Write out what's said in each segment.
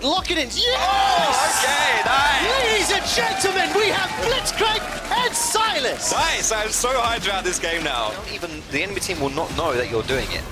forward, lock it in. Yes! Oh, okay, nice. Ladies and gentlemen, we have Blitzcrank and Silas. Nice, I'm so hyped about this game now. Even the enemy team will not know that you're doing it.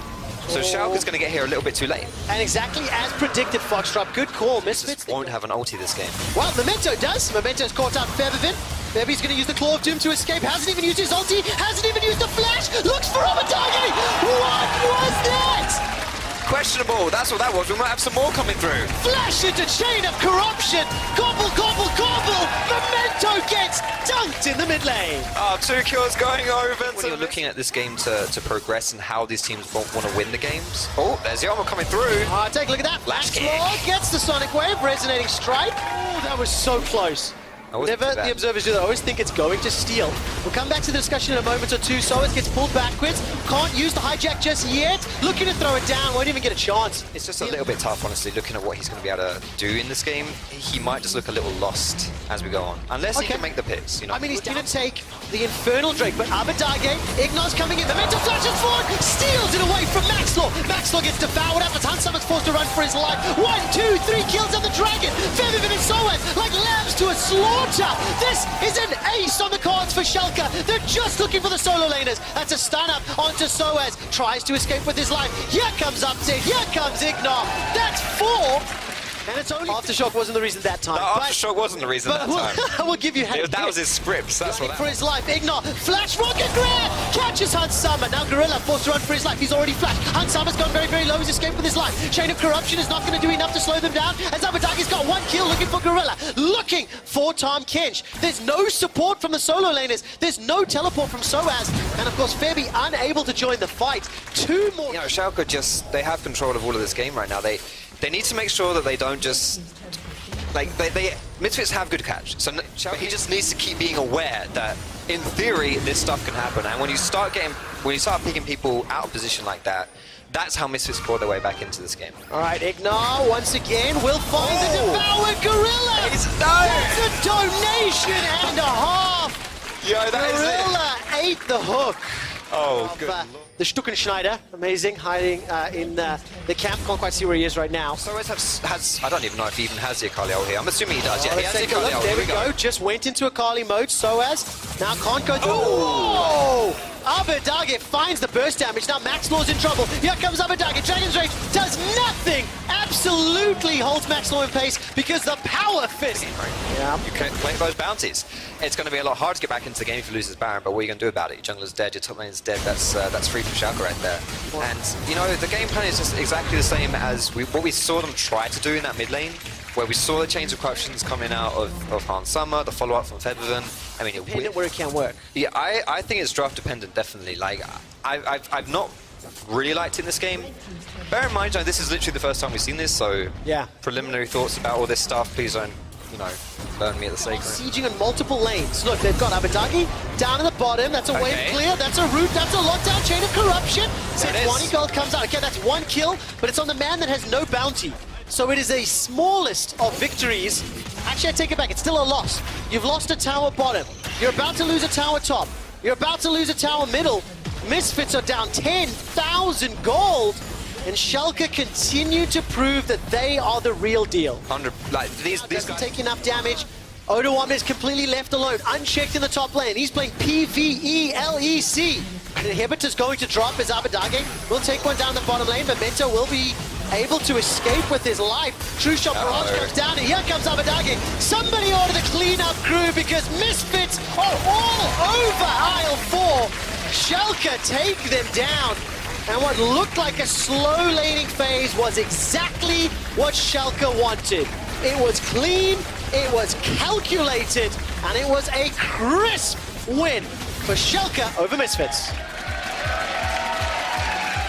So Schalke's going to get here a little bit too late. And exactly as predicted, Foxtrot. Good call, Misfits. Won't have an ulti this game. Well, Memento does. Memento's caught out Feathervin. Feathervin's going to use the Claw of Doom to escape. Hasn't even used his ulti. Hasn't even used the flash. Looks for Abadagi. What was that? Questionable, that's what that was. We might have some more coming through. Flash into Chain of Corruption. Gobble, gobble, gobble. Memento gets dunked in the mid lane. Oh, 2 kills going over. When you're looking at this game to progress and how these teams want to win the games. Oh, there's Yama coming through. Take a look at that. Flash kick. Gets the Sonic Wave. Resonating Strike. Oh, that was so close. Whenever the observers do that, I always think it's going to steal. We'll come back to the discussion in a moment or two. Soaz gets pulled backwards. Can't use the hijack just yet. Looking to throw it down. Won't even get a chance. It's just a little bit tough, honestly, looking at what he's going to be able to do in this game. He might just look a little lost as we go on. Unless he can make the picks, you know. I mean, he's going to take the Infernal Drake, but Abadage, Ignor's coming in. Memento flashes forward, steals it away from Maxlaw. Maxlaw gets devoured after Hansaman's forced to run for his life. 1, 2, 3 kills on the Dragon. Feathervin and Soaz like lambs to a slaughter. This is an ace on the cards for Schalke. They're just looking for the solo laners. That's a stun up onto Soaz. Tries to escape with his life. Here comes Uptick. Here comes Ignor. That's 4. And it's only Aftershock wasn't the reason that time. No, Aftershock wasn't the reason that time. We'll give you that was his script. That's what for his life. Ignor, flash rocket grab, catches Hansama. Now Gorilla forced to run for his life. He's already flashed. Hansama's gone very, very low. He's escaped with his life. Chain of Corruption is not going to do enough to slow them down. As Abadagi's got 1 kill, looking for Gorilla, looking for Tom Kench. There's no support from the solo laners. There's no teleport from Soaz, and of course Fabi unable to join the fight. 2 more. You know, Schalke they have control of all of this game right now. They need to make sure that they don't just, like, Misfits have good catch, so he just needs to keep being aware that, in theory, this stuff can happen, and when you start picking people out of position like that, that's how Misfits claw their way back into this game. Alright, Ignor, once again, will find the devoured Gorilla! That's a donation and a half! Yo, that Gorilla ate the hook. Oh, good. The Stuckenschneider, amazing, hiding in the camp. Can't quite see where he is right now. Soaz has I don't even know if he even has the Akali ult here. I'm assuming he does. Yeah, he has the Akali ult. There we go. Just went into Akali mode. Soaz now can't go through. Oh! Abadage finds the burst damage. Now Maxlaw's in trouble. Here comes Abadage. Dragon's Rage does nothing. Absolutely holds Maxlaw in place because the power fist. Yeah. You can't play those bounties. It's going to be a lot harder to get back into the game if you lose this Baron, but what are you going to do about it? Your jungler's dead, your top lane's dead. That's free from Schalke right there. And, you know, the game plan is just exactly the same as what we saw them try to do in that mid lane, where we saw the chains of corruptions coming out of Hansama, the follow-up from Feathervin. I mean, dependent where it can work. Yeah, I think it's draft dependent, definitely. Like, I've not really liked it in this game. Bear in mind, this is literally the first time we've seen this, so yeah. Preliminary thoughts about all this stuff, please don't, you know, burn me at the stake. Sieging on multiple lanes. Look, they've got Abadagi down at the bottom. That's a wave clear. That's a root. That's a lockdown. Chain of Corruption. Since 20 gold comes out. Okay, that's 1 kill, but it's on the man that has no bounty. So it is a smallest of victories. Actually, I take it back. It's still a loss. You've lost a tower bottom. You're about to lose a tower top. You're about to lose a tower middle. Misfits are down 10,000 gold. And Schalke continue to prove that they are the real deal. These doesn't take enough damage. Odoam is completely left alone, unchecked in the top lane. He's playing PvE LEC. And Inhibitor's going to drop as Abadage will take one down the bottom lane. Memento will be able to escape with his life. True Shot Barrage comes down, and here comes Abadage. Somebody order the cleanup crew because Misfits are all over aisle 4. Schalke take them down. And what looked like a slow laning phase was exactly what Schalke wanted. It was clean, it was calculated, and it was a crisp win for Schalke over Misfits.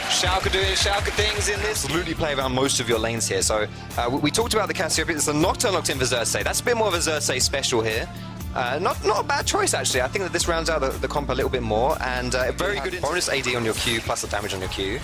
Schalke doing Schalke things in this. Absolutely play around most of your lanes here. So we talked about the Cassiopeia. It's a Nocturne locked in for Xerxes. That's a bit more of a Xerxes special here. Not a bad choice, actually. I think that this rounds out the comp a little bit more, and a very good bonus AD on your Q, plus the damage on your Q.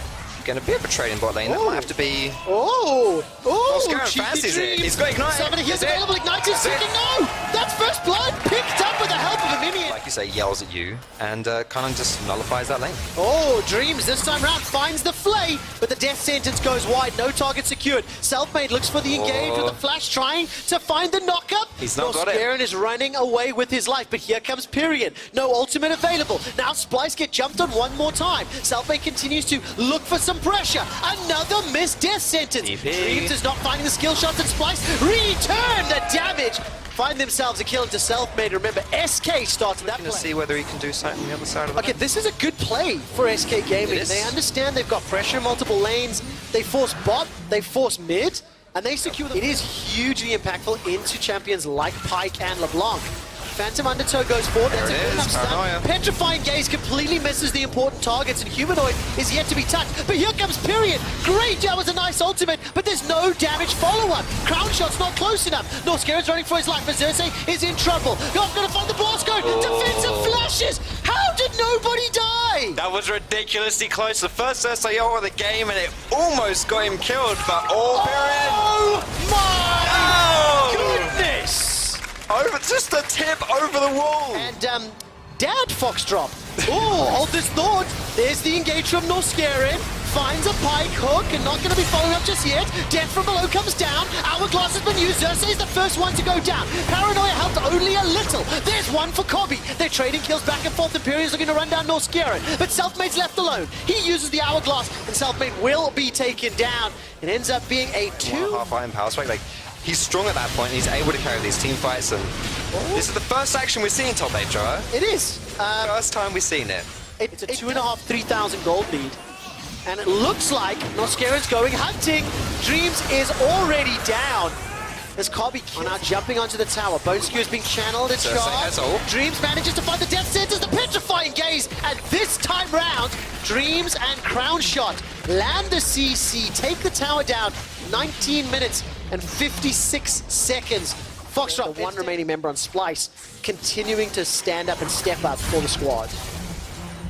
Getting a bit of a trade in bot lane. That might have to be... Scaran fancies it. He's got Ignite. Somebody here's available. Ignite is sitting. No! That's first blood picked up with the help of a minion. Like you Xerxes yells at you and kind of just nullifies that lane. Oh, Dreams this time round finds the flay, but the death sentence goes wide. No target secured. Selfmade looks for the engage with the flash, trying to find the knockup. He's not got it. Garen is running away with his life, but here comes Pyrion. No ultimate available. Now Splice get jumped on one more time. Selfmade continues to look for some pressure. Another missed death sentence. Dreams is not finding the skill shots, and Splice return the damage. Find themselves a kill into Selfmade. Remember, SK started that play. See whether he can do something on the other side of the Okay, this is a good play for SK Gaming. They understand they've got pressure in multiple lanes. They force bot, they force mid, and they secure them. It is hugely impactful into champions like Pyke and LeBlanc. Phantom Undertow goes forward. That's a good enough stun. Petrifying Gaze completely misses the important targets, and Humanoid is yet to be touched. But here comes Pyrion. Great, that was a nice ultimate, but there's no damage follow-up. Crown Shot's not close enough. Norscaron's running for his life, but Xerxes is in trouble. Not gonna find the blast code. Defensive flashes. How did nobody die? That was ridiculously close. The first Xerxes ult of the game, and it almost got him killed, but Pyrion. Oh my goodness! Over, just a tip over the wall. And Dad Foxdrop. Oh, hold this thought. There's the engage from Norscaron. Finds a Pyke hook and not going to be following up just yet. Death from below comes down. Hourglass has been used. Xerxes is the first one to go down. Paranoia helped only a little. There's one for Kobbe. They're trading kills back and forth. Imperium's looking to run down Norscaron, but Selfmade's left alone. He uses the Hourglass, and Selfmade will be taken down. It ends up being a 2.5 iron power strike. Like, he's strong at that point. He's able to carry these team fights, and this is the first action we've seen top 8, Joe. It is. First time we've seen it. It's a 2.5, 3,000 gold lead. And it looks like Norscaron's going hunting. Dreams is already down. As Kobbe now jumping onto the tower. Bone Skewer is being channeled. It's sharp. Dreams manages to find the death sentence, the petrifying gaze. And this time round, Dreams and Crown Shot land the CC, take the tower down. 19 minutes and 56 seconds. Foxtrot, one remaining member on Splice, continuing to stand up and step up for the squad.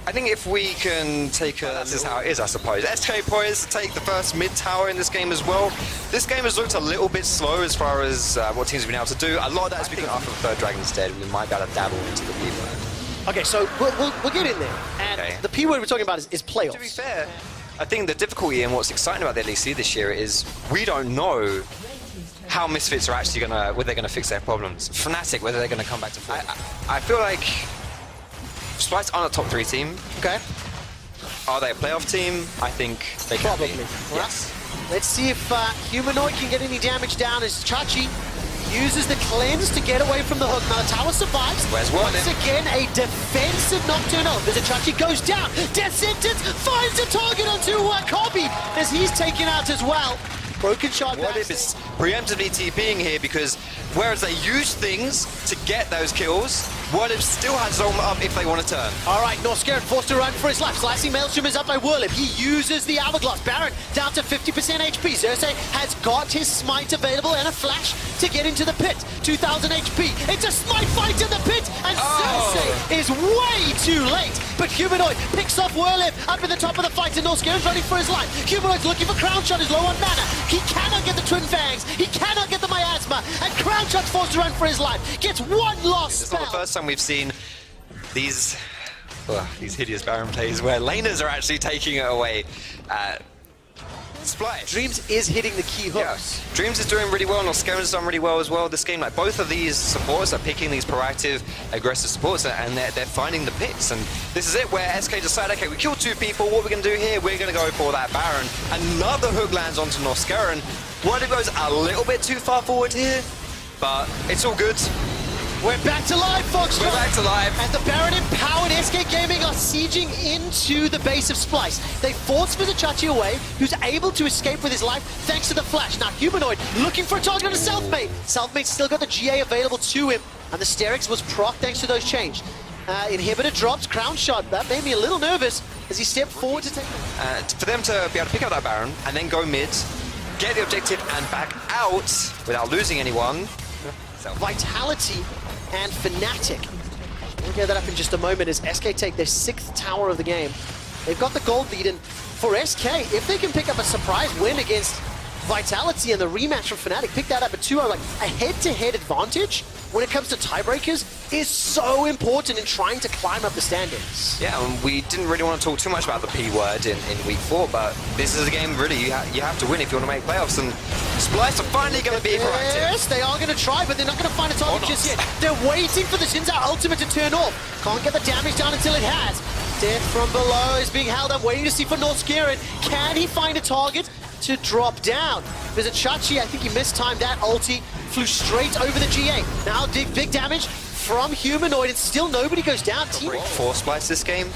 I think if we can take a... This is how it is, I suppose. SK poised to take the first mid tower in this game as well. This game has looked a little bit slow as far as what teams have been able to do. A lot of that is because after the third Dragon's dead, we might be able to dabble into the P word. Okay, so we'll get in there. And the P word we're talking about is playoffs. To be fair, I think the difficulty and what's exciting about the LEC this year is we don't know how Misfits are actually whether they're gonna fix their problems. Fnatic, whether they're gonna come back to form. I feel like Splice aren't a top 3 team. Okay. Are they a playoff team? I think they can Probably. be. Yes. Let's see if Humanoid can get any damage down as Chachi uses the cleanse to get away from the hook. Now the tower survives. Where's one? Once again, a defensive nocturnal. There's a Chachi goes down. Death sentence finds a target onto Kobbe as he's taken out as well. Broken shot. What if it's preemptively TPing here, because whereas they use things to get those kills, What if still has Zolma up if they want to turn. All right, Norscaron forced to run for his life. Slicing Maelstrom is up by Whirlip. He uses the Hourglass. Baron down to 50% HP. Xerxes has got his smite available and a flash to get into the pit. 2,000 HP. It's a smite fight in the pit, and Xerxes is way too late. But Humanoid picks off Whirlip up at the top of the fight, and Norscaron's running for his life. Humanoid's looking for Crown Shot, is low on mana. He cannot get the Twin Fangs. He cannot get the Miasma, and Crown Shot's forced to run for his life. Gets one lost It's spell. not the first time we've seen these hideous Baron plays where laners are actually taking it away. Splice. Dreams is hitting the key hooks. Yeah. Dreams is doing really well, and Norscaron's done really well as well this game. Like, both of these supports are picking these proactive, aggressive supports, and they're finding the pits. And this is it, where SK decide, okay, we killed 2 people, what we're going to do here, we're going to go for that Baron. Another hook lands onto Norscaron. Whirlip goes a little bit too far forward here, but it's all good. We're back to life, Fox. We're back to life. And the Baron empowered SK Gaming are sieging into the base of Splice. They force Vizichachi away, who's able to escape with his life thanks to the flash. Now Humanoid looking for a target on a Selfmade. Selfmade's still got the GA available to him, and the Sterix was proc thanks to those change. Inhibitor drops, Crown Shot. That made me a little nervous as he stepped forward to take it. For them to be able to pick up that Baron and then go mid, get the objective and back out without losing anyone. Vitality and Fnatic. We'll get that up in just a moment as SK take their 6th tower of the game. They've got the gold lead, and for SK, if they can pick up a surprise win against Vitality and the rematch from Fnatic picked that up at 2-0. Like, a head-to-head advantage when it comes to tiebreakers is so important in trying to climb up the standings. Yeah, and we didn't really want to talk too much about the P word in week 4, but this is a game really you have to win if you want to make playoffs, and Splice are finally going to be proactive. Yes, they are going to try, but they're not going to find a target just yet. They're waiting for the Xin Zhao ultimate to turn off. Can't get the damage down until it has. Death from below is being held up, waiting to see for Norskiren. Can he find a target to drop down? There's a Chachi, I think he mistimed that ulti, flew straight over the GA. Now big damage from Humanoid, and still nobody goes down. Team For Splice this game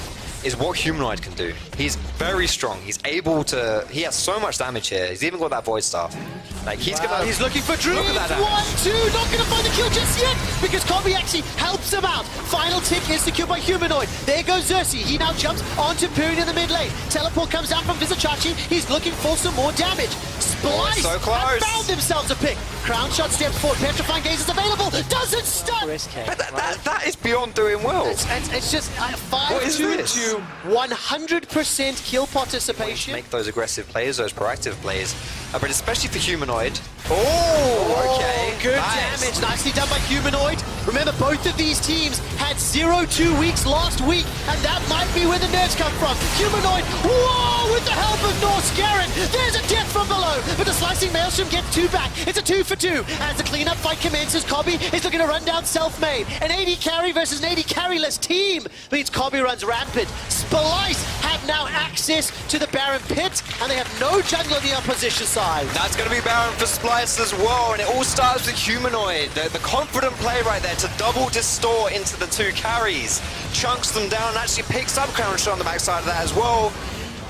is what Humanoid can do. He's very strong. He's able to. He has so much damage here. He's even got that Void Staff. Like he's gonna. He's looking for Dream. Look at that 1-2, not gonna find the kill just yet because Kobe actually helps him out. Final tick is secured by Humanoid. There goes Xerxes. He now jumps onto Pyrian in the mid lane. Teleport comes down from Vizichachi. He's looking for some more damage. Splice so close. have found themselves a pick. Crown shot steps forward. Petrifying Gaze is available. Doesn't stun. But that is beyond doing well. It's just 5-2-2, 100% kill participation. Make those aggressive plays, those proactive plays, but especially for Humanoid. Oh, okay. Good nice. damage. Nicely done by Humanoid. Remember, both of these teams had 0-2 weeks last week, and that might be where the nerfs come from. Humanoid, whoa, with the help of Norskiren. There's a death from below, but the slicing Maelstrom gets 2 back. It's a 2-for-2. As the cleanup fight commences, Kobe is looking to run down Selfmade. An AD carry versus an AD carryless team means Kobe runs rampant. Splice have now access to the Baron pit, and they have no jungle on the opposition side. That's going to be Baron for Splice as well, and it all starts with Humanoid. The confident play right there to double distort into the 2 carries. Chunks them down and actually picks up Crown Shot on the backside of that as well.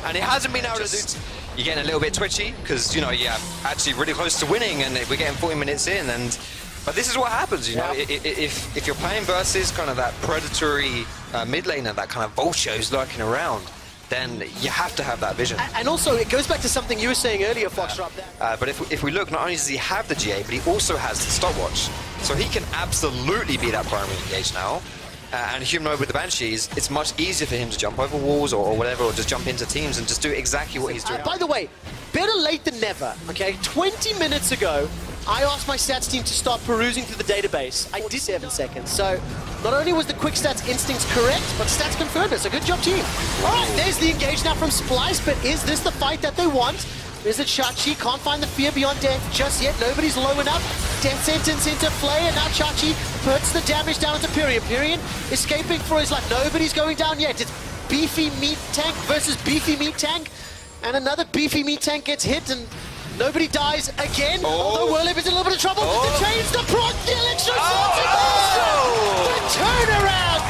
And it hasn't been able to do... You're getting a little bit twitchy because, you know, you're actually really close to winning and we're getting 40 minutes in. But this is what happens, you know, if you're playing versus kind of that predatory mid laner, that kind of vulture who's lurking around, then you have to have that vision. And also, it goes back to something you were saying earlier, Foxtrot. But if we look, not only does he have the GA, but he also has the stopwatch. So he can absolutely be that primary engage now. And Humanoid with the Banshees, it's much easier for him to jump over walls or whatever, or just jump into teams and just do exactly what he's doing. By the way, better late than never, okay? 20 minutes ago, I asked my stats team to start perusing through the database. I did 7 seconds, so not only was the quick stats instincts correct, but stats confirmed it, so good job, team. All right, there's the engage now from Splice, but is this the fight that they want? Is it Chachi? Can't find the fear beyond death just yet. Nobody's low enough. Death sentence into play, and now Chachi puts the damage down to Pyrian. Pyrian escaping for his life. Nobody's going down yet. It's beefy meat tank versus beefy meat tank, and another beefy meat tank gets hit, and nobody dies again. Although Whirlip is in a little bit of trouble. The chains, the proc, the electro, the turnaround,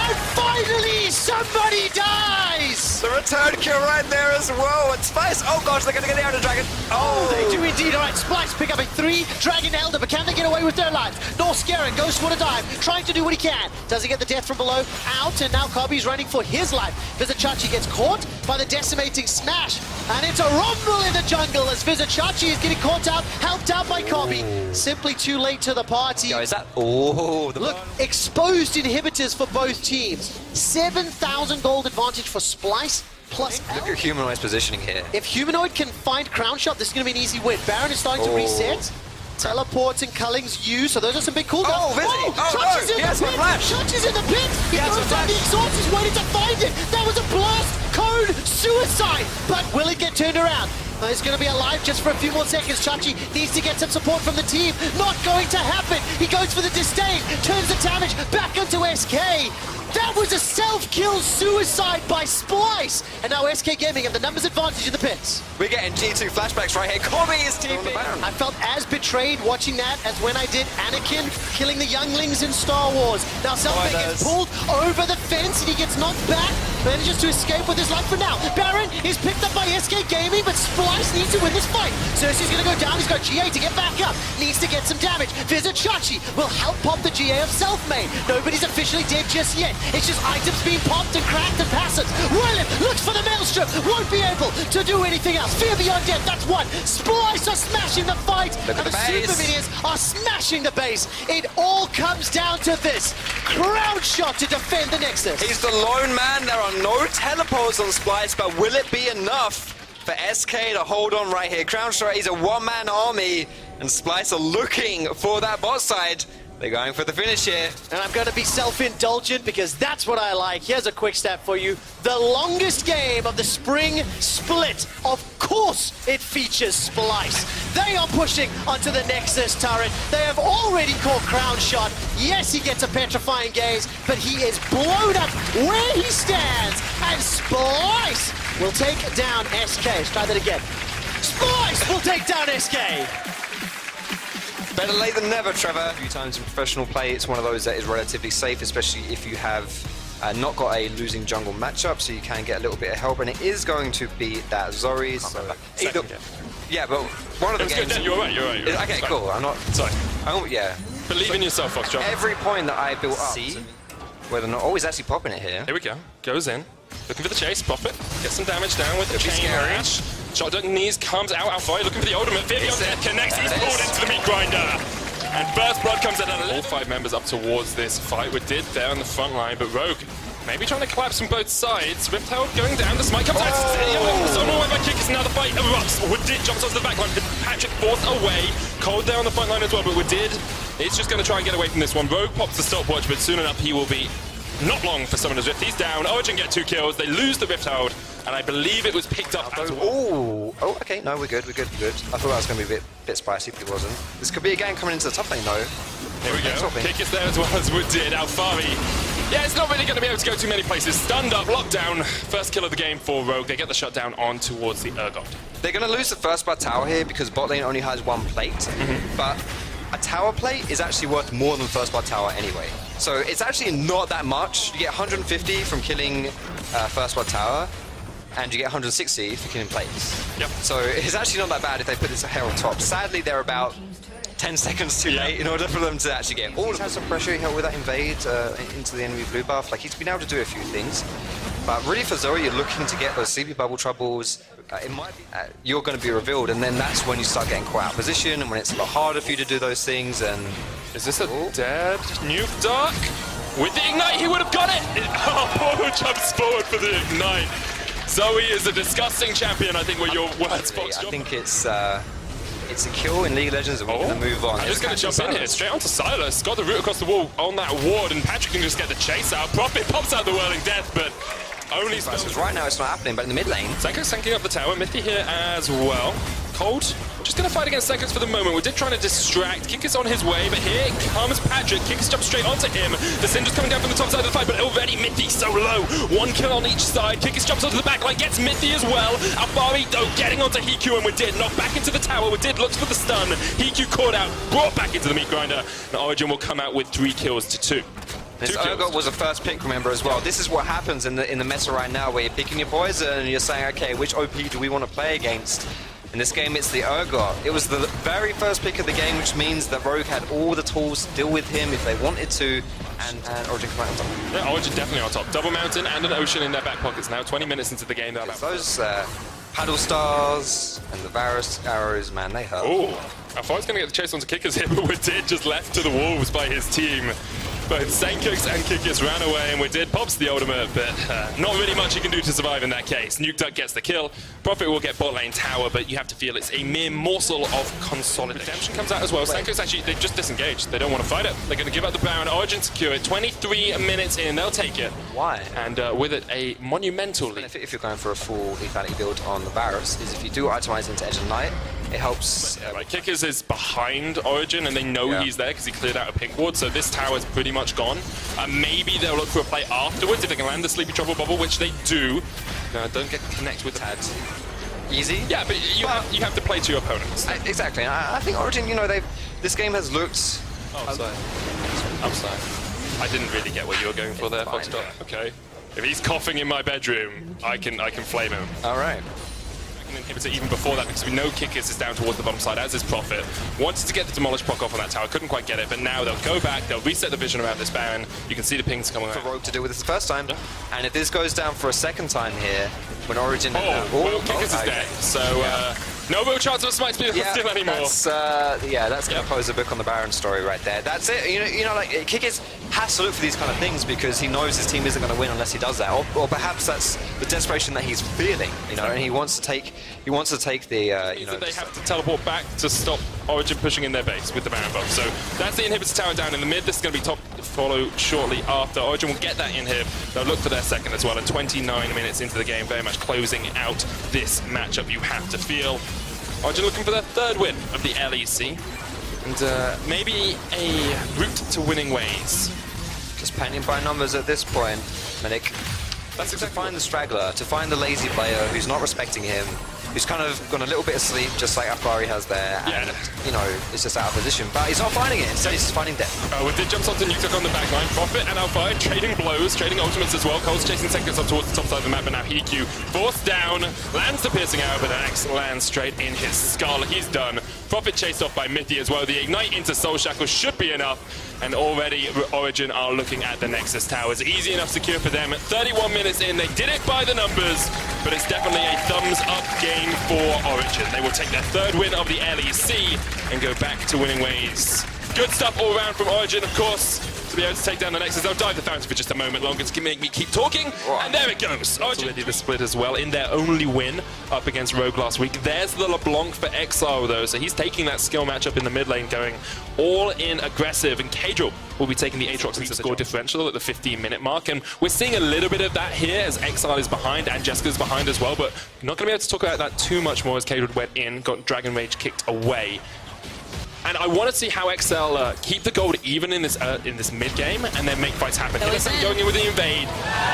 and finally somebody dies. The return kill right there as well. And Splice, oh gosh, they're going to get the Elder Dragon. Oh, they do indeed. All right, Splice pick up a 3 Dragon Elder, but can they get away with their lives? Norskiren goes for the dive, trying to do what he can. Does he get the death from below? Out, and now Kobe's running for his life. Vizichachi gets caught by the decimating smash, and it's a rumble in the jungle as Vizichachi is getting caught out, helped out by Kobe. Simply too late to the party. Yo, is that... Oh, Look, exposed inhibitors for both teams. 7,000 gold advantage for Splice. Plus Look at Humanoid's positioning here. If Humanoid can find Crown Shot, this is going to be an easy win. Baron is starting to reset. Teleports and Culling's used, so those are some big cooldowns. Oh, Vizzy! Chachi's in the pit! Chachi's in the pit! He goes down the exhaust, he's waiting to find it! That was a blast! Cone! Suicide! But will it get turned around? He's going to be alive just for a few more seconds. Chachi needs to get some support from the team. Not going to happen! He goes for the disdain, turns the damage back onto SK. That was a self-kill suicide by Splice! And now SK Gaming have the numbers advantage in the pits. We're getting G2 flashbacks right here. Kobe is TPing. I felt as betrayed watching that as when I did Anakin killing the younglings in Star Wars. Now Selfmade gets pulled over the fence and he gets knocked back. Manages to escape with his life for now. Baron is picked up by SK Gaming, but Splice needs to win this fight. Cersei's gonna go down, he's got GA to get back up. Needs to get some damage. Vizichachi will help pop the GA of Selfmade. Nobody's officially dead just yet. It's just items being popped and cracked and passive. Whirlip looks for the Maelstrom, won't be able to do anything else. Fear beyond death, that's one. Splice are smashing the fight, and the Super Minions are smashing the base. It all comes down to this. Crown Shot to defend the Nexus. He's the lone man. There are no teleports on Splice, but will it be enough? for SK to hold on right here. Crown Strike is a one-man army, and Splice are looking for that bot side. They're going for the finish here. And I'm going to be self-indulgent because that's what I like. Here's a quick stat for you. The longest game of the spring split. Of course it features Splice. They are pushing onto the Nexus turret. They have already caught Crown Shot. Yes, he gets a petrifying gaze, but he is blown up where he stands. And Splice will take down SK. Let's try that again. Splice will take down SK. Better late than never, Trevor. A few times in professional play, it's one of those that is relatively safe, especially if you have not got a losing jungle matchup, so you can get a little bit of help, and it is going to be that Zori. So yeah, but one of the games... You're right. Okay, cool. I'm not... Sorry. Yeah. Believe in yourself, Foxtrot. Every point that I built up... See? Whether or not... Oh, he's actually popping it here. Here we go. Goes in. Looking for the chase. Profit. Gets some damage down with the chain rash. Shotgun knees comes out. Alpha looking for the ultimate. Vivian connects. He's pulled into the meat grinder. And Burst Blood comes in. All 5 members up towards this fight. We did there on the front line, but Rogue maybe trying to collapse from both sides. Rift Herald going down. The smite comes out. So no way by Kickers. Now the fight erupts. Woodid jumps onto the back line. Patrick forced away. Cold there on the front line as well, but Woodid is just going to try and get away from this one. Rogue pops the stopwatch, but soon enough he will be not long for Summoner's Rift. He's down. Origin get 2 kills. They lose the Rift Herald, and I believe it was picked up as well. Oh, okay. No, we're good. I thought that was going to be a bit spicy if it wasn't. This could be a gang coming into the top lane, though. Here we go. Kick is there as well as Woodid. Alfari. Yeah, it's not really going to be able to go too many places. Stunned up, locked down. First kill of the game for Rogue. They get the shutdown on towards the Urgot. They're going to lose the first bar tower here because bot lane only has 1 plate. But a tower plate is actually worth more than first bar tower anyway. So it's actually not that much. You get 150 from killing first bar tower, and you get 160 for killing plates. Yep. So it's actually not that bad if they put this Herald top. Sadly, they're about 10 seconds too late in order for them to actually get all. He has some pressure here with that invade into the enemy blue buff. Like, he's been able to do a few things. But really for Zori, you're looking to get those sleepy bubble troubles. It might be you're going to be revealed, and then that's when you start getting caught out of position, and when it's a lot harder for you to do those things. And is this a dead Nuke Dark? With the Ignite, he would have got it! Oh, Poro jumps forward for the Ignite. Zoe is a disgusting champion, I think, were your words, Fox. I think it's a kill in League of Legends, and we're going to move on. I'm just going to jump in here, straight onto Silas. Got the route across the wall on that ward, and Patrick can just get the chase out. Profit pops out the Whirling Death, but only spells. Right now it's not happening, but in the mid lane. Senko's tanking up the tower. Mithy here as well. Cold, just going to fight against Senko's for the moment. We did trying to distract. Kick on his way, but here comes Patrick. Kick jumps straight onto him. The Syndra's coming down from the top side of the fight, but already Mithy so low. 1 kill on each side. Kick jumps onto the back line, gets Mithy as well. Alfari, though, getting onto Hiku, and we did knock back into the tower. We did looks for the stun. Hiku caught out, brought back into the meat grinder. And Origin will come out with 3 kills to 2. This Urgot was a first pick, remember, as well. This is what happens in the meta right now, where you're picking your poison and you're saying, okay, which OP do we want to play against? In this game, it's the Urgot. It was the very first pick of the game, which means that Rogue had all the tools to deal with him if they wanted to, and Origin came out on top. Yeah, Origin definitely on top. Double Mountain and an Ocean in their back pockets now. 20 minutes into the game. Those paddle stars and the Varus arrows, man, they hurt. Oh, I thought I was going to get the chase onto Kickers here, but we did just left to the wolves by his team. Both Sankooks and Kickers ran away, and we did pops the ultimate, but not really much he can do to survive in that case. Nuke Duck gets the kill. Profit will get bot lane tower, but you have to feel it's a mere morsel of consolidation. Redemption comes out as well. Sankooks actually, they've just disengaged. They don't want to fight it. They're going to give up the Baron. Origin secure it. 23 minutes in, they'll take it. Why? And with it, a monumental lead. If you're going for a full lethality build on the Varus, is if you do itemize into Edge of Night, it helps. Right, Kickers is behind Origin, and they know he's there because he cleared out a pink ward, so this tower is pretty much gone. Maybe they'll look for a play afterwards if they can land the Sleepy Trouble Bubble, which they do. Don't get connect with Tad. Easy? Yeah, but you have to play to your opponents. Exactly. I think Origin, you know, this game has looked... Oh, sorry. I'm sorry. I didn't really get what you were going for there, Foxtrot. Okay. If he's coughing in my bedroom, I can flame him. All right. Inhibitor even before that, because we know Kickers is down towards the bottom side, as is Profit. Wanted to get the Demolish proc off on that tower, couldn't quite get it, but now they'll go back, they'll reset the vision around this Baron. You can see the pings coming out. For Rogue to do with this the first time, and if this goes down for a second time here, when Origin... Kickers is dead, so No real chance of a smite speed steal anymore. That's going to close the book on the Baron story right there. That's it. You know, like Kikis has to look for these kind of things because he knows his team isn't going to win unless he does that, or perhaps that's the desperation that he's feeling. You know, and he wants to take the. You know, they have to teleport back to stop Origin pushing in their base with the Baron bomb. So that's the inhibitor tower down in the mid. This is going to be top follow shortly after. Origin will get that inhib. They'll look for their second as well. And 29 minutes into the game, very much closing out this matchup. You have to feel. Origin looking for their third win of the LEC. And maybe a route to winning ways. Just painting by numbers at this point, Minik. That's exactly. To find the straggler, to find the lazy player who's not respecting him, who's kind of gone a little bit asleep, just like Afari has there, and, you know, it's just out of position. But he's not finding it, instead he's just finding death. With the jumps onto Nuke on the back line, Prophet and Alpha trading blows, trading ultimates as well. Cole's chasing seconds up towards the top side of the map, but now EQ forced down, lands the piercing arrow, but an axe lands straight in his skull. He's done. Prophet chased off by Mithy as well. The ignite into Soul Shackle should be enough, and already Origin are looking at the Nexus towers. Easy enough secure for them. 31 minutes in, they did it by the numbers, but it's definitely a thumbs up game for Origin. They will take their third win of the LEC and go back to winning ways. Good stuff all around from Origin, of course, to be able to take down the Nexus. They'll dive the fountain for just a moment longer to make me keep talking, and there it goes. Origin did the split as well in their only win up against Rogue last week. There's the LeBlanc for Exile though, so he's taking that skill matchup in the mid lane, going all in aggressive, and Kadril will be taking the Aatrox into the score differential at the 15-minute mark, and we're seeing a little bit of that here as Exile is behind and Jessica's behind as well, but not going to be able to talk about that too much more as Kadril went in, got Dragon Rage kicked away. And I want to see how XL keep the gold even in this mid game and then make fights happen. Hillesang going in with the invade.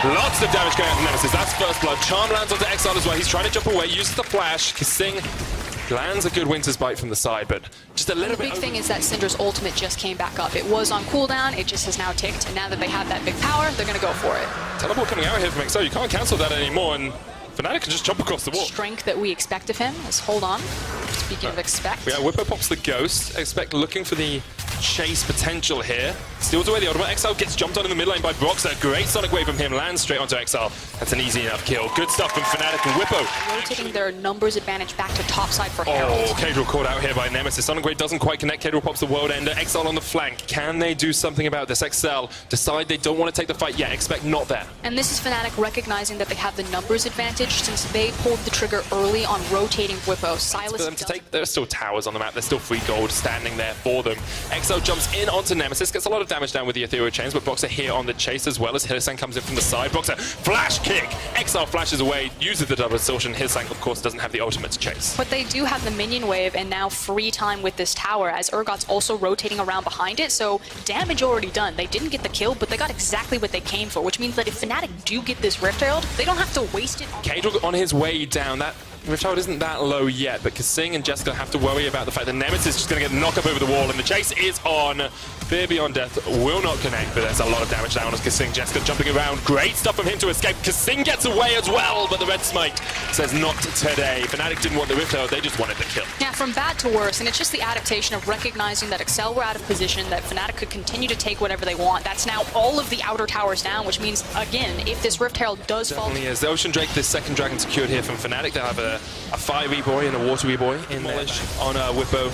Lots of damage going out from Nemesis. That's first blood. Charm lands onto XL as well. He's trying to jump away, uses the flash. Kissing lands a good Winter's Bite from the side, but just a little bit. The big thing is that Syndra's ultimate just came back up. It was on cooldown, it just has now ticked, and now that they have that big power, they're going to go for it. Teleport coming out here from XL. You can't cancel that anymore, and Fnatic can just jump across the wall. Strength that we expect of him is hold on. Speaking of expect. Yeah, Whippo pops the Ghost. Expect looking for the chase potential here. Steals away the ultimate. XL gets jumped on in the mid lane by Broxer. Great Sonic Wave from him. Lands straight onto XL. That's an easy enough kill. Good stuff from Fnatic and Whippo. Rotating their numbers advantage back to top side for Herald. Oh, Kadril caught out here by Nemesis. Sonic Wave doesn't quite connect. Kadril pops the World Ender. XL on the flank. Can they do something about this? XL decide they don't want to take the fight yet. Expect not there. And this is Fnatic recognizing that they have the numbers advantage since they pulled the trigger early on rotating Whippo. Silas for them to take. There are still towers on the map. There's still free gold standing there for them. XL jumps in onto Nemesis. Gets a lot of damage down with the Ethereal Chains, but Broxer here on the chase as well as Hillesang comes in from the side. Broxer, flash kick! XL flashes away, uses the double assaultion. Hillesang, of course, doesn't have the ultimate to chase. But they do have the minion wave and now free time with this tower as Urgot's also rotating around behind it, so damage already done. They didn't get the kill, but they got exactly what they came for, which means that if Fnatic do get this Rift Herald, they don't have to waste it on... Kadril on his way down. That Rift Herald isn't that low yet, but Kissing and Jessica have to worry about the fact that Nemesis is just going to get knocked up over the wall, and the chase is on. Fear Beyond Death will not connect, but there's a lot of damage down as Kissing. Jessica jumping around. Great stuff from him to escape. Kissing gets away as well, but the Red Smite says not today. Fnatic didn't want the Rift Herald, they just wanted the kill. Yeah, from bad to worse, and it's just the adaptation of recognizing that Excel were out of position, that Fnatic could continue to take whatever they want. That's now all of the outer towers down, which means, again, if this Rift Herald does fall... Definitely is. The Ocean Drake, this second dragon secured here from Fnatic. They'll have a fiery boy and a watery boy in Polish on Whippo,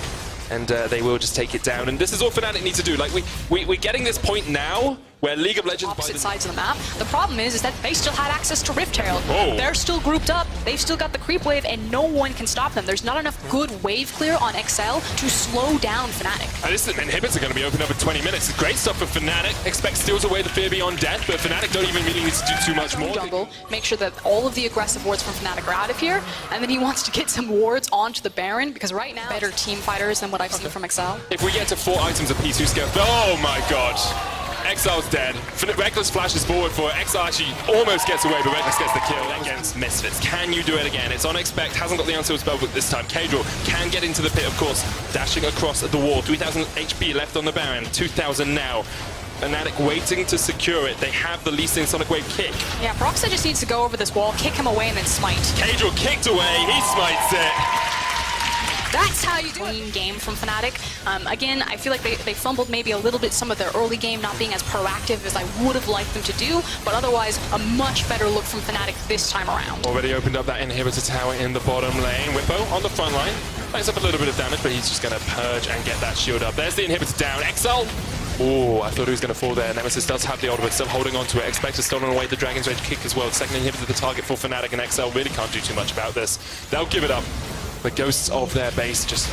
and they will just take it down. And this is all Fnatic need to do. Like, we're getting this point now where League of Legends... Opposite sides of the map. The problem is that they still had access to Rift Herald. Oh. They're still grouped up. They've still got the creep wave, and no one can stop them. There's not enough good wave clear on XL to slow down Fnatic. And this inhibits are going to be opened up in 20 minutes. Great stuff for Fnatic. Expect steals away the Fear Beyond Death, but Fnatic don't even really need to do too much more. Jungle, make sure that all of the aggressive wards from Fnatic are out of here, and then he wants to get some wards onto the Baron, because right now, better team fighters than what I've seen from XL. If we get to 4 items apiece, who's scared? Oh my god. Exil's dead. Reckless flashes forward for it. Exile actually almost gets away, but Reckless gets the kill against Misfits. Can you do it again? It's on Expect, hasn't got the answer spellbook this time. Kadril can get into the pit, of course, dashing across the wall. 3,000 HP left on the Baron, 2,000 now. Fnatic waiting to secure it. They have the Lee Sin Sonic Wave kick. Yeah, Broxer just needs to go over this wall, kick him away, and then smite. Kadril kicked away, he smites it. That's how you do it. Clean game from Fnatic. Again, I feel like they fumbled maybe a little bit some of their early game, not being as proactive as I would have liked them to do, but otherwise a much better look from Fnatic this time around. Already opened up that inhibitor tower in the bottom lane. Whippo on the front line. Takes up a little bit of damage, but he's just going to purge and get that shield up. There's the inhibitor down. XL. Oh, I thought he was going to fall there. Nemesis does have the ultimate, still holding on to it. Expected stolen away the Dragon's Rage kick as well. Second inhibitor the target for Fnatic, and XL really can't do too much about this. They'll give it up. The ghosts of their base just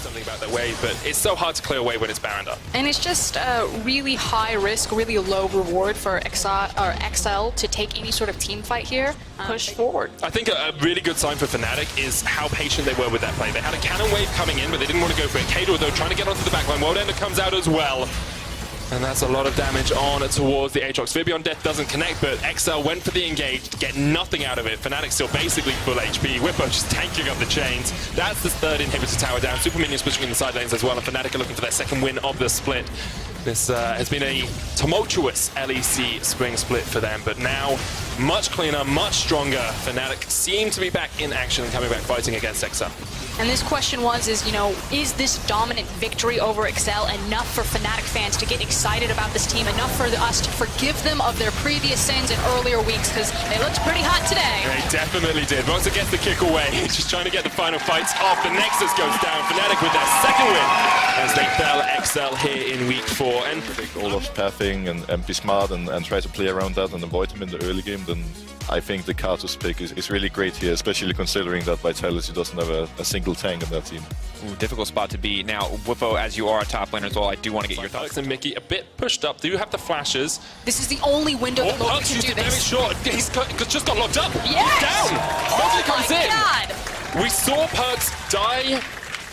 something about their wave, but it's so hard to clear away when it's Baron up. And it's just a really high risk, really low reward for XL to take any sort of team fight here. Push forward. I think a really good sign for Fnatic is how patient they were with that play. They had a cannon wave coming in, but they didn't want to go for it. Kato, though, trying to get onto the backline. Worldender comes out as well. And that's a lot of damage on towards the Aatrox. Vibion's death doesn't connect, but XL went for the engage to get nothing out of it. Fnatic still basically full HP. Whippo just tanking up the chains. That's the third inhibitor tower down. Super Minions pushing in the side lanes as well, and Fnatic are looking for their second win of the split. This has been a tumultuous LEC spring split for them, but now much cleaner, much stronger. Fnatic seem to be back in action and coming back fighting against XL. And this question is this dominant victory over XL enough for Fnatic fans to get excited about this team, enough for us to forgive them of their previous sins in earlier weeks, because they looked pretty hot today. They definitely did. Voxer gets the kick away, just trying to get the final fights off. The Nexus goes down. Fnatic with their second win as they fell XL here in week 4. And take Olaf's pathing and be smart and try to play around that and avoid him in the early game, then I think the Karthus pick is really great here, especially considering that Vitality doesn't have a single tank in that team. Ooh, difficult spot to be. Now, Whippo, as you are a top laner as well, I do want to get your thoughts. Alex and Mickey a bit pushed up. Do have the flashes. This is the only window that Logan can do very this. short. He's just got locked up. Yes! He's down. Nobody comes my in. God. We saw Perks die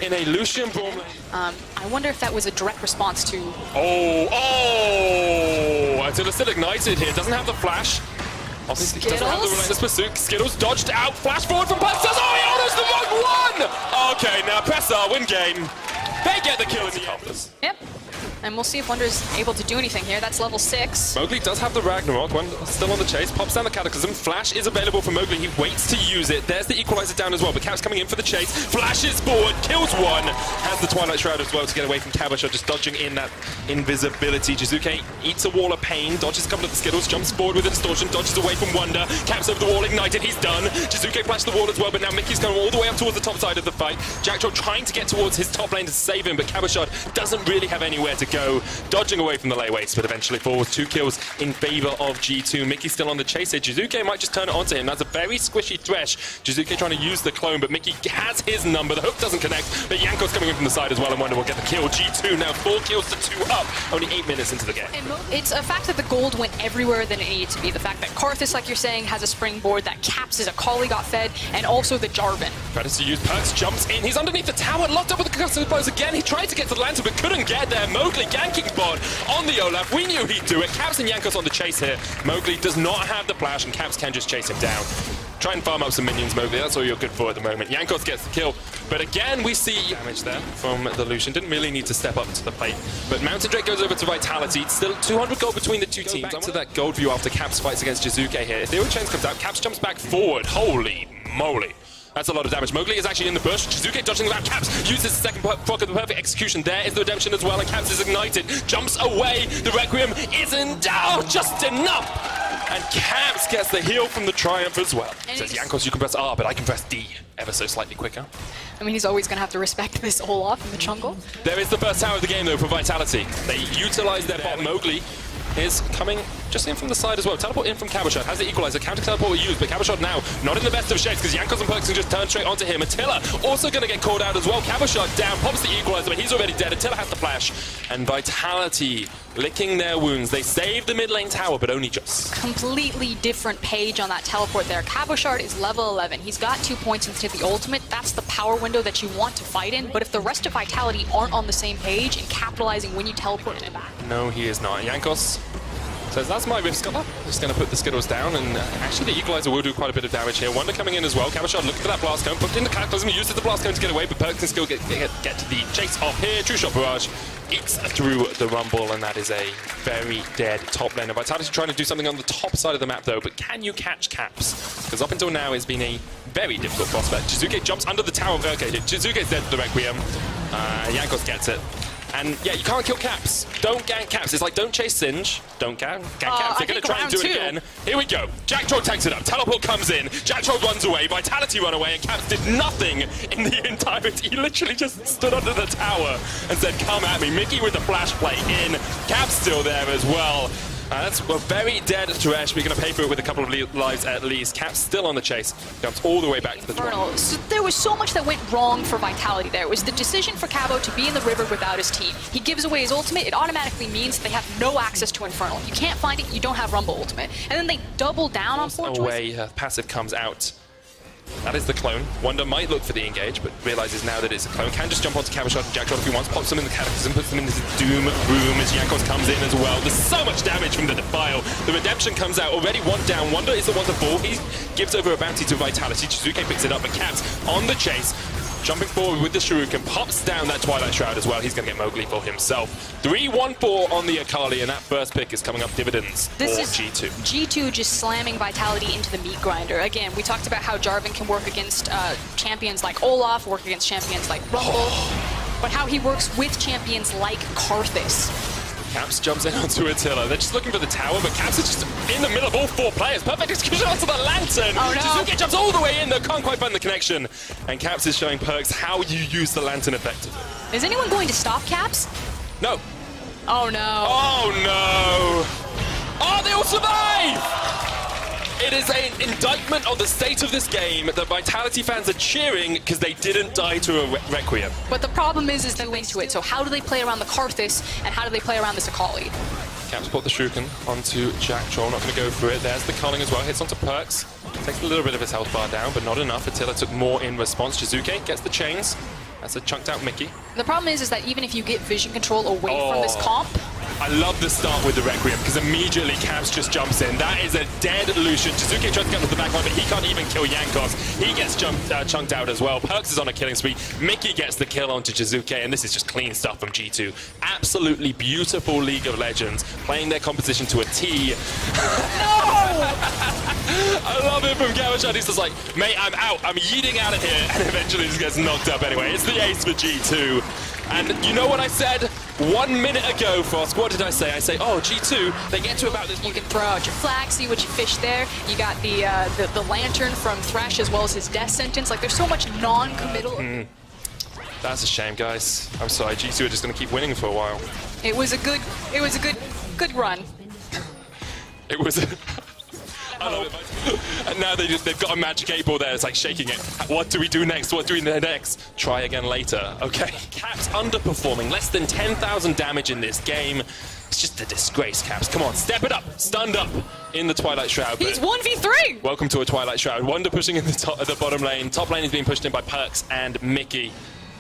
in a Lucian Brawl. I wonder if that was a direct response to... Until it's still ignited here. Doesn't have the flash. Obviously doesn't have the relentless pursuit. Skittles dodged out. Flash forward from Perks. Oh, he honors the wrong one! Okay, now Pressar win game. They get the kill in the end. Yep. And we'll see if Wonder's able to do anything here. That's level 6. Mowgli does have the Ragnarok, one still on the chase, pops down the Cataclysm. Flash is available for Mowgli, he waits to use it. There's the Equalizer down as well, but Cap's coming in for the chase. Flashes forward, kills one, has the Twilight Shroud as well to get away from Cabochard, just dodging in that invisibility. Jizuke eats a wall of pain, dodges a couple of the Skittles, jumps forward with a distortion, dodges away from Wonder. Cap's over the wall, ignited, he's done. Jizuke flashed the wall as well, but now Mickey's going all the way up towards the top side of the fight. Jackdaw trying to get towards his top lane to save him, but Cabochard doesn't really have anywhere to go. Dodging away from the layways, but eventually falls. 2 kills in favor of G2. Mickey's still on the chase here. Jizuke might just turn it onto him. That's a very squishy Thresh. Jizuke trying to use the clone, but Mickey has his number. The hook doesn't connect, but Yanko's coming in from the side as well, and Wonder will get the kill. G2 now 4 kills to 2 up. Only 8 minutes into the game. It's a fact that the gold went everywhere than it needed to be. The fact that Karthus, like you're saying, has a springboard, that Caps is a call he got fed, and also the Jarvan. Tries to use Perks, jumps in. He's underneath the tower, locked up with the concussive blows again. He tried to get to the lantern, but couldn't get there. Mowgli ganking bot on the Olaf. We knew he'd do it. Caps and Yankos on the chase here. Mowgli does not have the flash, and Caps can just chase him down. Try and farm up some minions, Mowgli. That's all you're good for at the moment. Yankos gets the kill. But again, we see damage there from the Lucian. Didn't really need to step up to the plate. But Mountain Drake goes over to Vitality. It's still 200 gold between the two teams. Back to that gold view after Caps fights against Jizuke here. If the Ethereal Chains comes out, Caps jumps back forward. Holy moly. That's a lot of damage. Mowgli is actually in the bush. Jizuke dodging around Caps. Uses the second proc of the perfect execution. There is the redemption as well, and Caps is ignited. Jumps away. The Requiem isn't down. Just enough. And Caps gets the heal from the Triumph as well. Says Yankos, you can press R, but I can press D ever so slightly quicker. I mean, he's always going to have to respect this Olaf in the jungle. There is the first tower of the game, though, for Vitality. They utilize their bot. Mowgli is coming just in from the side as well. Teleport in from Cabochard. Has the Equalizer. Counter teleport used, but Cabochard now not in the best of shapes because Yankos and Perks can just turn straight onto him. Attila also going to get called out as well. Cabochard down, pops the Equalizer, but he's already dead. Attila has the flash. And Vitality licking their wounds. They save the mid lane tower, but only just. Completely different page on that teleport there. Cabochard is level 11. He's got 2 points into the ultimate. That's the power window that you want to fight in. But if the rest of Vitality aren't on the same page and capitalizing when you teleport it back. No, he is not. Yankos says, that's my Rift Scholar. Just going to put the Skittles down, and actually the Equalizer will do quite a bit of damage here. Wonder coming in as well. Cabochard looking for that Blast Cone, put in the Cataclysm, uses the Blast Cone to get away, but Perks can still get to the chase off here. True Shot Barrage eats through the Rumble, and that is a very dead top laner. Vitality trying to do something on the top side of the map though, but can you catch Caps? Because up until now it's been a very difficult prospect. Jizuke jumps under the tower. Okay, Jizuke's dead to the Requiem. Jankos gets it. And yeah, you can't kill Caps. Don't gank Caps. It's like, don't chase Singe. Don't gank Caps. They're going to try and do it again. Here we go. Jack Troll takes it up. Teleport comes in. Jack Troll runs away. Vitality run away. And Caps did nothing in the entirety. He literally just stood under the tower and said, come at me. Mickey with the flash play in. Caps still there as well. That's a very dead Thresh. We're going to pay for it with a couple of lives at least. Caps still on the chase. Jumps all the way back to the top. So there was so much that went wrong for Vitality there. It was the decision for Cabo to be in the river without his team. He gives away his ultimate. It automatically means they have no access to Infernal. You can't find it. You don't have Rumble ultimate. And then they double down on 4 choices. Passive comes out. That is the clone. Wonder might look for the engage, but realizes now that it's a clone. Can just jump onto Cabochard and Jack Troll if he wants, pops them in the Cataclysm, puts them in this Doom room as Jankos comes in as well. There's so much damage from the Defile. The Redemption comes out, already one down. Wonder is the one to fall. He gives over a bounty to Vitality. Chizuke picks it up, but Caps on the chase. Jumping forward with the Shuriken, pops down that Twilight Shroud as well. He's going to get Mowgli for himself. 3-1-4 on the Akali, and that first pick is coming up dividends This for is G2. G2 just slamming Vitality into the meat grinder. Again, we talked about how Jarvan can work against champions like Olaf, work against champions like Rumble, but how he works with champions like Karthus. Caps jumps in onto Attila. They're just looking for the tower, but Caps is just in the middle of all 4 players. Perfect execution onto the Lantern. Oh no! Jizuke jumps all the way in, though can't quite find the connection. And Caps is showing Perks how you use the Lantern effectively. Is anyone going to stop Caps? No. Oh no. Oh no! Oh, they all survive! It is an indictment of the state of this game that Vitality fans are cheering because they didn't die to a Requiem. But the problem is they linked to it. So how do they play around the Karthus, and how do they play around this Akali? Caps put the Shuriken onto Jack Troll, not going to go for it. There's the culling as well, hits onto Perks. Takes a little bit of his health bar down, but not enough. Attila took more in response. Jizuke gets the chains. That's a chunked out Mickey. The problem is that even if you get vision control away from this comp, I love the start with the Requiem because immediately Caps just jumps in. That is a dead Lucian. Jizuke tries to get to the back line, but he can't even kill Jankos. He gets chunked out as well. Perks is on a killing spree. Mickey gets the kill onto Jizuke, and this is just clean stuff from G2. Absolutely beautiful League of Legends, playing their composition to a T. I love it from Cabochard. He's just like, mate, I'm out. I'm yeeting out of here. And eventually just gets knocked up anyway. It's the ace for G2. And you know what I said 1 minute ago, Frost? What did I say? I say, oh, G2, they get to about this. you can throw out your flag, see what you fish there. You got the Lantern from Thresh as well as his death sentence. Like, there's so much non-committal. That's a shame, guys. I'm sorry. G2 are just going to keep winning for a while. It was a good run. It was. I love it. And now they've got a magic 8-ball there. It's like shaking it. What do we do next? What do we do next? Try again later. Okay. Caps underperforming. Less than 10,000 damage in this game. It's just a disgrace, Caps. Come on, step it up. Stunned up in the Twilight Shroud. He's 1v3. Welcome to a Twilight Shroud. Wonder pushing in the bottom lane. Top lane is being pushed in by Perks and Mickey.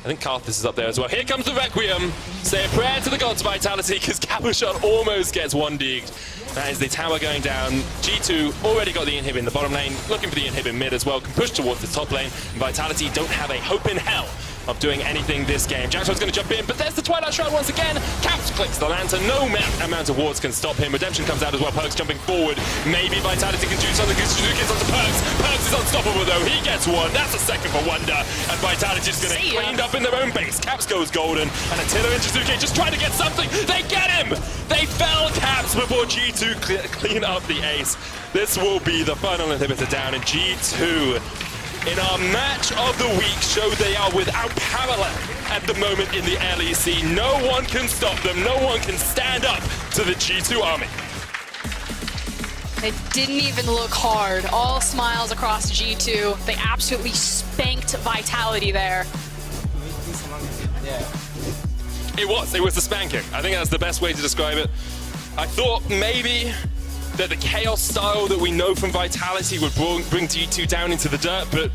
I think Karthus is up there as well. Here comes the Requiem. Say a prayer to the gods, Vitality, because Cabochard almost gets 1-degged. That is the tower going down. G2 already got the inhib in the bottom lane, looking for the inhib in mid as well, can push towards the top lane. And Vitality don't have a hope in hell of doing anything this game. Jackson's going to jump in, but there's the Twilight Shroud once again. Caps clicks the Lantern. No amount of wards can stop him. Redemption comes out as well. Perks jumping forward. Maybe Vitality can do something because Jizuke gets onto Perks. Perks is unstoppable though. He gets one. That's a second for Wonder. And Vitality is going to get cleaned up in their own base. Caps goes golden. And Attila and Jizuke just trying to get something. They get him! They fell Caps before G2 clean up the ace. This will be the final inhibitor down, and G2 in our match of the week show they are without parallel at the moment in the LEC. No one can stop them. No one can stand up to the G2 army. They didn't even look hard. All smiles across G2. They absolutely spanked Vitality there. It was a spanking. I think that's the best way to describe it. I thought maybe that the chaos style that we know from Vitality would bring G2 down into the dirt, but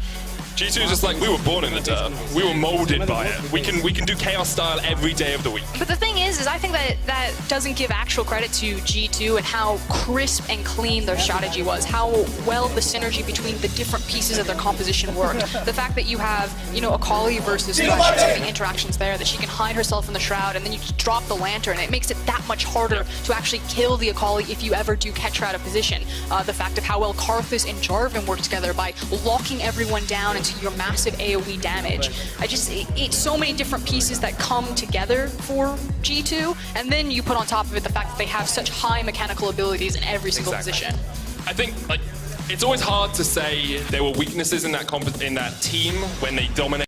G2 is just like, we were born in the dirt. We were molded by it. We can do chaos style every day of the week. But the thing is I think that doesn't give actual credit to G2 and how crisp and clean their strategy was, how well the synergy between the different pieces of their composition worked. The fact that you have, you know, Akali versus Thresh, the interactions there, that she can hide herself in the shroud and then you drop the lantern. It makes it that much harder to actually kill the Akali if you ever do catch her out of position. The fact of how well Karthus and Jarvan work together by locking everyone down into your massive AoE damage. It's so many different pieces that come together for G2, and then you put on top of it the fact that they have such high mechanical abilities in every single position. I think, like, it's always hard to say there were weaknesses in that team when they dominated